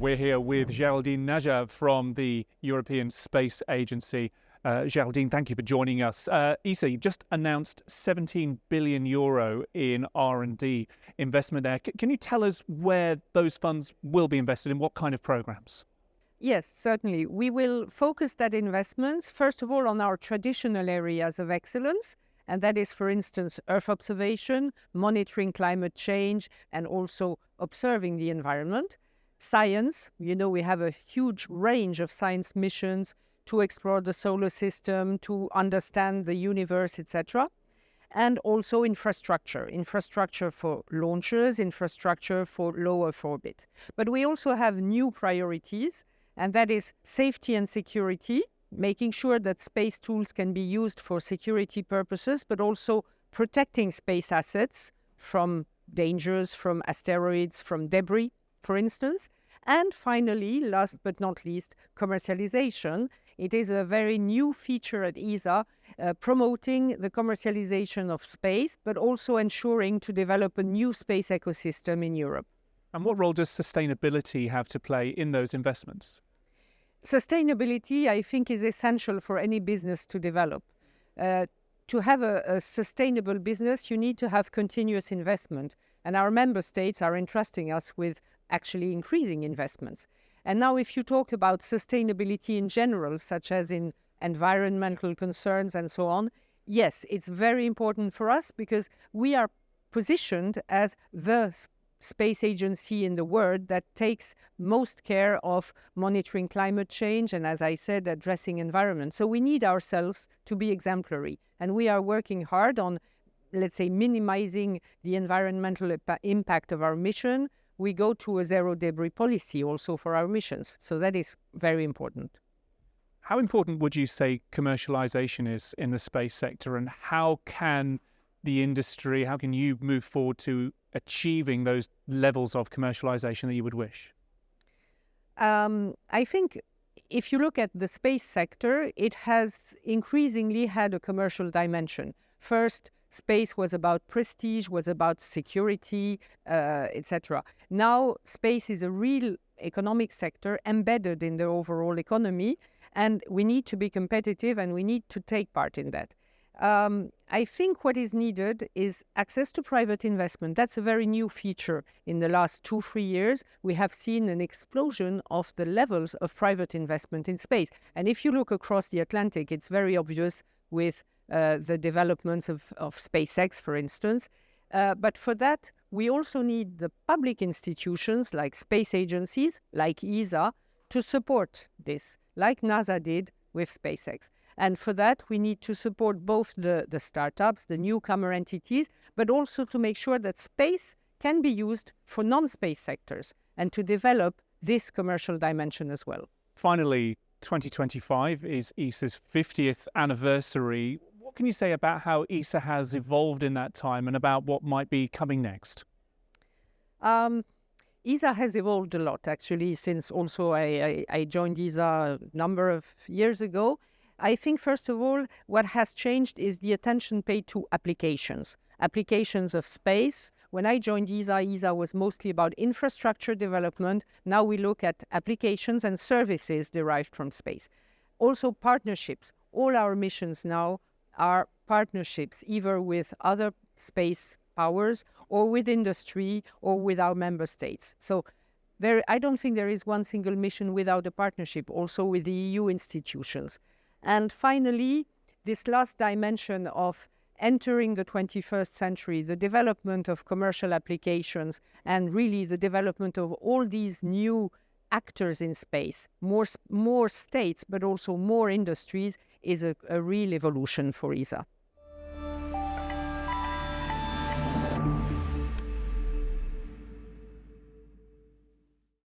We're here with Géraldine Naja from the European Space Agency. Géraldine, thank you for joining us. ESA, you've just announced €17 billion in R&D investment there. Can you tell us where those funds will be invested in, what kind of programs? Yes, certainly. We will focus that investments, first of all, on our traditional areas of excellence. And that is, for instance, Earth observation, monitoring climate change, and also observing the environment. Science, we have a huge range of science missions to explore the solar system, to understand the universe, etc. And also infrastructure for launchers, infrastructure for low Earth orbit. But we also have new priorities, and that is safety and security, making sure that space tools can be used for security purposes, but also protecting space assets from dangers, from asteroids, from debris, for instance. And finally, last but not least, commercialization. It is a very new feature at ESA, promoting the commercialization of space, but also ensuring to develop a new space ecosystem in Europe. And what role does sustainability have to play in those investments? Sustainability, I think, is essential for any business to develop. To have a sustainable business, you need to have continuous investment. And our member states are entrusting us with actually increasing investments. And now if you talk about sustainability in general, such as in environmental concerns and so on, yes, it's very important for us because we are positioned as the space agency in the world that takes most care of monitoring climate change and, as I said, addressing environment. So we need ourselves to be exemplary. And we are working hard on, let's say, minimizing the environmental impact of our mission. We go to a zero debris policy also for our missions. So that is very important. How important would you say commercialization is in the space sector, and how can the industry, how can you move forward to achieving those levels of commercialization that you would wish? I think if you look at the space sector, it has increasingly had a commercial dimension. First, space was about prestige, was about security, etc. Now, space is a real economic sector embedded in the overall economy, and we need to be competitive and we need to take part in that. I think what is needed is access to private investment. That's a very new feature. In the last 2-3 years, we have seen an explosion of the levels of private investment in space. And if you look across the Atlantic, it's very obvious with the developments of SpaceX, for instance. But for that, we also need the public institutions like space agencies, like ESA, to support this, like NASA did with SpaceX. And for that, we need to support both the startups, the newcomer entities, but also to make sure that space can be used for non-space sectors and to develop this commercial dimension as well. Finally, 2025 is ESA's 50th anniversary. What can you say about how ESA has evolved in that time and about what might be coming next? ESA has evolved a lot, actually, since also I joined ESA a number of years ago. I think, first of all, what has changed is the attention paid to applications of space. When I joined ESA, ESA was mostly about infrastructure development. Now we look at applications and services derived from space. Also partnerships. All our missions now are partnerships, either with other space powers or with industry or with our member states. So I don't think there is one single mission without a partnership, also with the EU institutions. And finally, this last dimension of entering the 21st century, the development of commercial applications, and really the development of all these new actors in space, more states, but also more industries, is a real evolution for ESA.